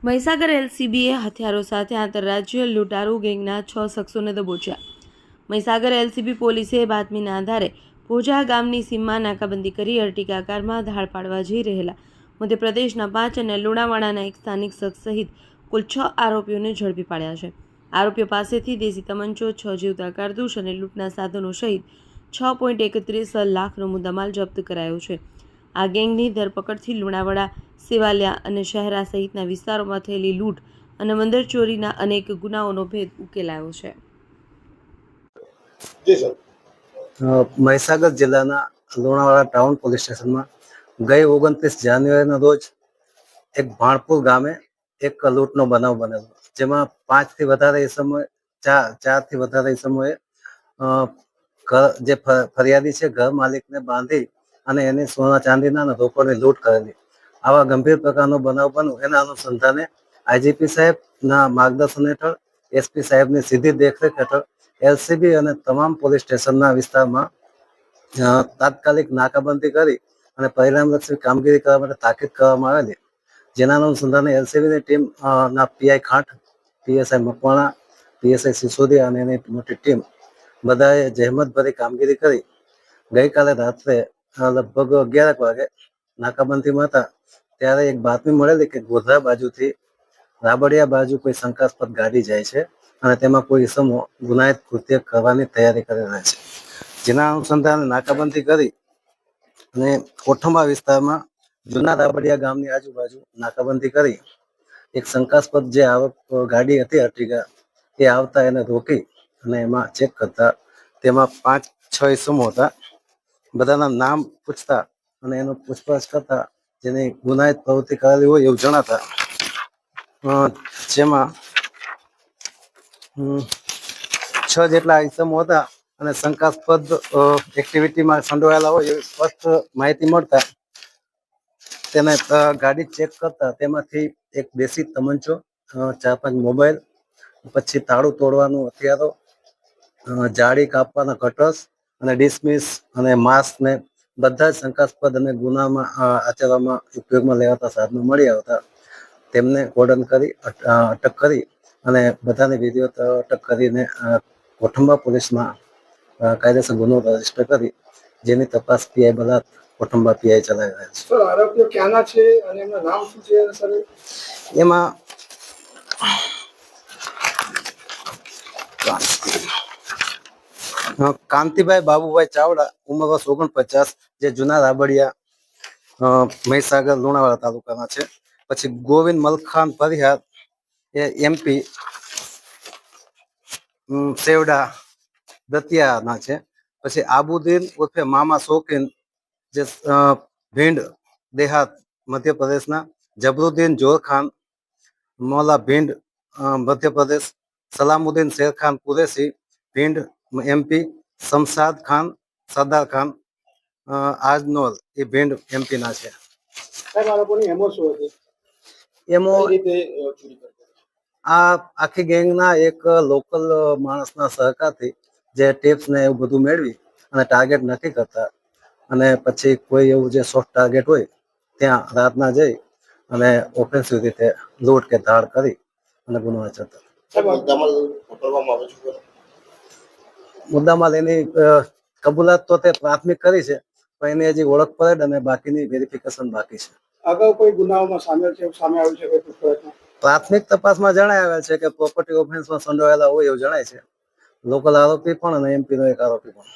મહીસાગર એલસીબીએ હથિયારો સાથે આંતરરાજ્ય લૂંટારૂ ગેંગના 6 શખ્સોને દબોચ્યા. મહીસાગર એલસીબી પોલીસે બાતમીના આધારે ભોજા ગામની સીમમાં નાકાબંધી કરી અર્ટિગા કારમાં ધાડ પાડવા જઈ રહેલા મધ્યપ્રદેશના 5 અને લુણાવાડાના એક સ્થાનિક શખ્સ સહિત કુલ 6 આરોપીઓને ઝડપી પાડ્યા છે. આરોપીઓ પાસેથી દેશી તમંચો, 6 જીવતા કારતૂસ અને લૂંટના સાધનો સહિત 6.31 લાખનો મુદ્દામાલ જપ્ત કરાયો છે. આ ગેંગની ધરપકડથી લુણાવાડા, સેવાલિયા અને શહેરા સહિતના વિસ્તારોમાં થયેલી લૂંટ અને મંદિર ચોરીના અનેક ગુનાઓનો ભેદ ઉકેલાયો છે. મહીસાગર જિલ્લાના લુણાવાડા ટાઉન પોલીસ સ્ટેશનમાં ગઈ 29 જાન્યુઆરીના રોજ એક ભાણપુર ગામે એક લૂંટનો બનાવ બનેલો, જેમાં 5 થી વધારે સમયે 4 થી વધારે સમયે જે ફરિયાદી છે ઘર માલિકને બાંધી અને એની સોના ચાંદીના રોકડની લૂંટ કરેલી. આવા ગંભીર પ્રકારનો બનાવ બન્યો એના અનુસંધાને આઈજીપી સાહેબના માર્ગદર્શન હેઠળ, એસપી સાહેબની સીધી દેખરેખ હેઠળ એલસીબી અને તમામ પોલીસ સ્ટેશનના વિસ્તારમાં તાત્કાલિક નાકાબંધી કરી અને પરિણામલક્ષી કામગીરી કરવા માટે તાકીદ કરવામાં આવેલી. જેના અનુસંધાને એલસીબીની ટીમ ના PI Khant, PSI Makwana, PSI Sisodia અને એની મોટી ટીમ બધાએ જહેમતભરી કામગીરી કરી ગઈકાલે રાત્રે લગભગ 11 વાગે નાકાબંધીમાં હતા ત્યારે એક બાતમી મળેલી કે ગોધરા બાજુથી રાબડિયા બાજુ કોઈ શંકાસ્પદ ગાડી જાય છે અને તેમાં કોઈ ઇસમો ગુનાહિત કૃત્ય કરવાની તૈયારી કરી રહ્યા છે. જેના અનુસંધાને નાકાબંધી કરી અને કોઠંબા વિસ્તારમાં જૂના રાબડિયા ગામની આજુબાજુ નાકાબંધી કરી એક શંકાસ્પદ જે ગાડી હતી અર્ટિગા એ આવતા એને રોકી અને એમાં ચેક કરતા તેમાં 5-6 ઇસમો હતા. બધાના નામ પૂછતા અને એનો પૂછપરછ કરતા જેની ગુનાહિત પ્રવૃત્તિ કરેલી હોય એવું જણાતા, જેમાં 6 જેટલા ઇસમો હતા અને શંકાસ્પદ એક્ટિવિટીમાં સંડોવાયેલા હોય એવી સ્પષ્ટ માહિતી મળતા તેને ગાડી ચેક કરતા તેમાંથી એક દેશી તમંચો, 4-5 મોબાઈલ, પછી તાળું તોડવાનું હથિયારો, જાળી કાપવાના કટર્સ અને ડિસમિસ અને માસ્ક ને બધા જ શંકાસ્પદ અને ગુનામાં આચરવામાં ઉપયોગમાં લેવાતા સાધનો મળી આવતા તેમને કોર્ડન કરી અટક કરી અને બધાની વિધિવત અટક કરીને કોઠંબા પોલીસમાં કાયદેસર ગુનો રજીસ્ટર કરી જેની તપાસ પીઆઈ બલાત કોઠંબા પીઆઈ ચલાવી રહ્યા છે. સર, આરોપીઓ ક્યાંના છે અને એમના નામ શું છે સર? એમાં કાંતિભાઈ બાબુભાઈ ચાવડા, ઉંમર વર્ષ 49, જે જૂના રાબડિયા મહીસાગર લુણાવાડા તાલુકાના છે. પછી ગોવિંદ મલખાન પરિહાર, એ એમપી સેવડા દતિયાના છે. પછી આબુદ્દીન ઉર્ફે મામા શોકીન, જે ભીંડ દેહાત મધ્યપ્રદેશના. જબરુદ્દીન જોરખાન, મૌલા ભીંડ મધ્યપ્રદેશ. સલામુદ્દીન શેરખાન કુરેશી, ભીંડ એમપી. શમશાદ ખાન સરદાર ખાન આજનોર, એ ભીંડ એમપીના છે. એમો આ આખી ગેંગના એક લોકલ માણસના સહકારથી જે ટિપ્સ ને એવું બધું મેળવી અને ટાર્ગેટ નક્કી કરતા અને પછી કોઈ એવું જે સોફ્ટ ટાર્ગેટ હોય ત્યાં રાતના જઈ અને ઓફેન્સિવ રીતે લૂંટ કે ધાડ કરી અને ગુનો આચરતા. મુદ્દામાલ એની કબૂલાત તો તે પ્રાથમિક કરી છે, પણ એની હજી ઓળખ પરેડ અને બાકીની વેરિફિકેશન બાકી છે. અગાઉ કોઈ ગુનાઓમાં સામેલ છે, સામે આવ્યું છે કોઈ પૂછપરછમાં? પ્રાથમિક તપાસમાં જણાવેલ છે કે પ્રોપર્ટી ઓફેન્સમાં સંડોવાયેલા હોય એવું જણાય છે. લોકલ આરોપી પણ અને એમપીનો એક આરોપી પણ.